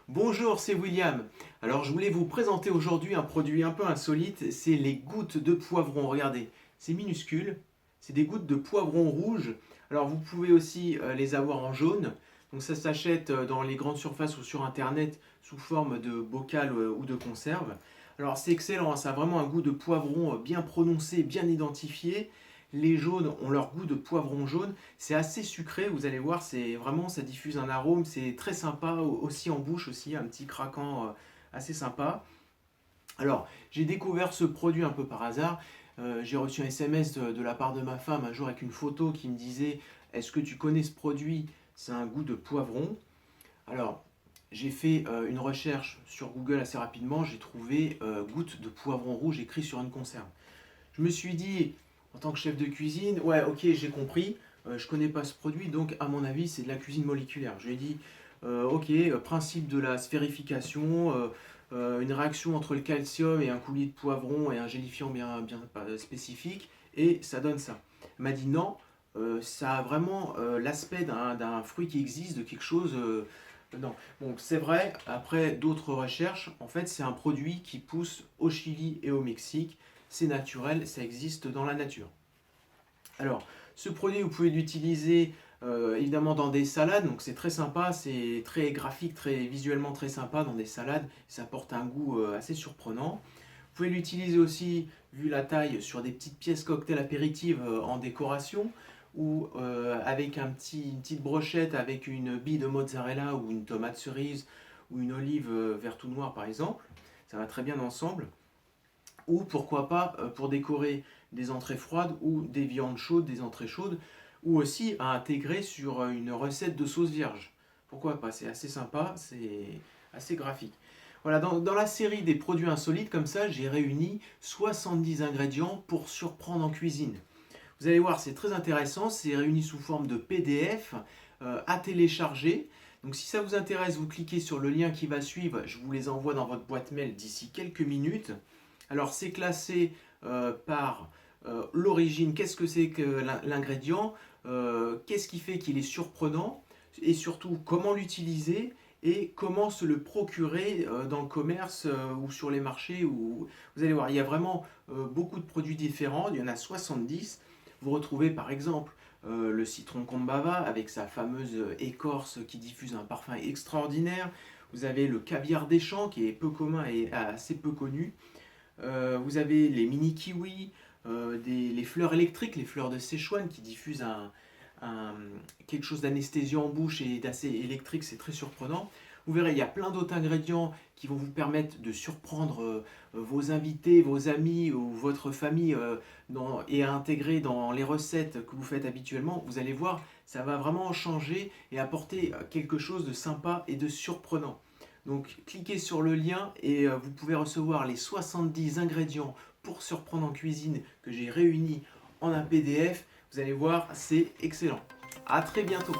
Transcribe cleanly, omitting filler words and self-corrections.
Bonjour, c'est William. Alors je voulais vous présenter aujourd'hui un produit un peu insolite, c'est les gouttes de poivron. Regardez, c'est minuscule, c'est des gouttes de poivron rouge. Alors vous pouvez aussi les avoir en jaune. Donc ça s'achète dans les grandes surfaces ou sur internet sous forme de bocal ou de conserve. Alors c'est excellent, hein, ça a vraiment un goût de poivron bien prononcé, bien identifié. Les jaunes ont leur goût de poivron jaune. C'est assez sucré, vous allez voir, c'est vraiment, ça diffuse un arôme, c'est très sympa, aussi en bouche aussi, un petit craquant assez sympa. Alors, j'ai découvert ce produit un peu par hasard. J'ai reçu un SMS de la part de ma femme un jour avec une photo qui me disait: Est-ce que tu connais ce produit? C'est un goût de poivron. Alors, j'ai fait une recherche sur Google assez rapidement. J'ai trouvé gouttes de poivron rouge écrit sur une conserve. Je me suis dit, en tant que chef de cuisine, ouais, ok, j'ai compris, je connais pas ce produit, donc à mon avis, c'est de la cuisine moléculaire. Je lui ai dit, ok, principe de la sphérification, une réaction entre le calcium et un coulis de poivron et un gélifiant bien spécifique, et ça donne ça. Elle m'a dit non, ça a vraiment l'aspect d'un fruit qui existe, de quelque chose. Non. Bon, c'est vrai, après d'autres recherches, en fait, c'est un produit qui pousse au Chili et au Mexique. C'est naturel, ça existe dans la nature. Alors, ce produit, vous pouvez l'utiliser évidemment dans des salades, donc c'est très sympa, c'est très graphique, très visuellement très sympa dans des salades, ça apporte un goût assez surprenant. Vous pouvez l'utiliser aussi, vu la taille, sur des petites pièces cocktail apéritives en décoration, ou avec une petite brochette avec une bille de mozzarella ou une tomate cerise ou une olive vert ou noir par exemple. Ça va très bien ensemble. Ou pourquoi pas pour décorer des entrées froides ou des viandes chaudes, des entrées chaudes, ou aussi à intégrer sur une recette de sauce vierge. Pourquoi pas, c'est assez sympa, c'est assez graphique. Voilà, dans la série des produits insolites, comme ça, j'ai réuni 70 ingrédients pour surprendre en cuisine. Vous allez voir, c'est très intéressant, c'est réuni sous forme de PDF à télécharger. Donc si ça vous intéresse, vous cliquez sur le lien qui va suivre, je vous les envoie dans votre boîte mail d'ici quelques minutes. Alors c'est classé par l'origine, qu'est-ce que c'est que l'ingrédient, qu'est-ce qui fait qu'il est surprenant, et surtout comment l'utiliser et comment se le procurer dans le commerce ou sur les marchés. Vous allez voir, il y a vraiment beaucoup de produits différents, il y en a 70. Vous retrouvez par exemple le citron Kombava avec sa fameuse écorce qui diffuse un parfum extraordinaire. Vous avez le caviar des champs qui est peu commun et assez peu connu. Vous avez les mini kiwis, les fleurs électriques, les fleurs de Szechuan qui diffusent quelque chose d'anesthésiant en bouche et d'assez électrique, c'est très surprenant. Vous verrez, il y a plein d'autres ingrédients qui vont vous permettre de surprendre vos invités, vos amis ou votre famille et à intégrer dans les recettes que vous faites habituellement. Vous allez voir, ça va vraiment changer et apporter quelque chose de sympa et de surprenant. Donc cliquez sur le lien et vous pouvez recevoir les 70 ingrédients pour surprendre en cuisine que j'ai réunis en un PDF. Vous allez voir, c'est excellent. À très bientôt.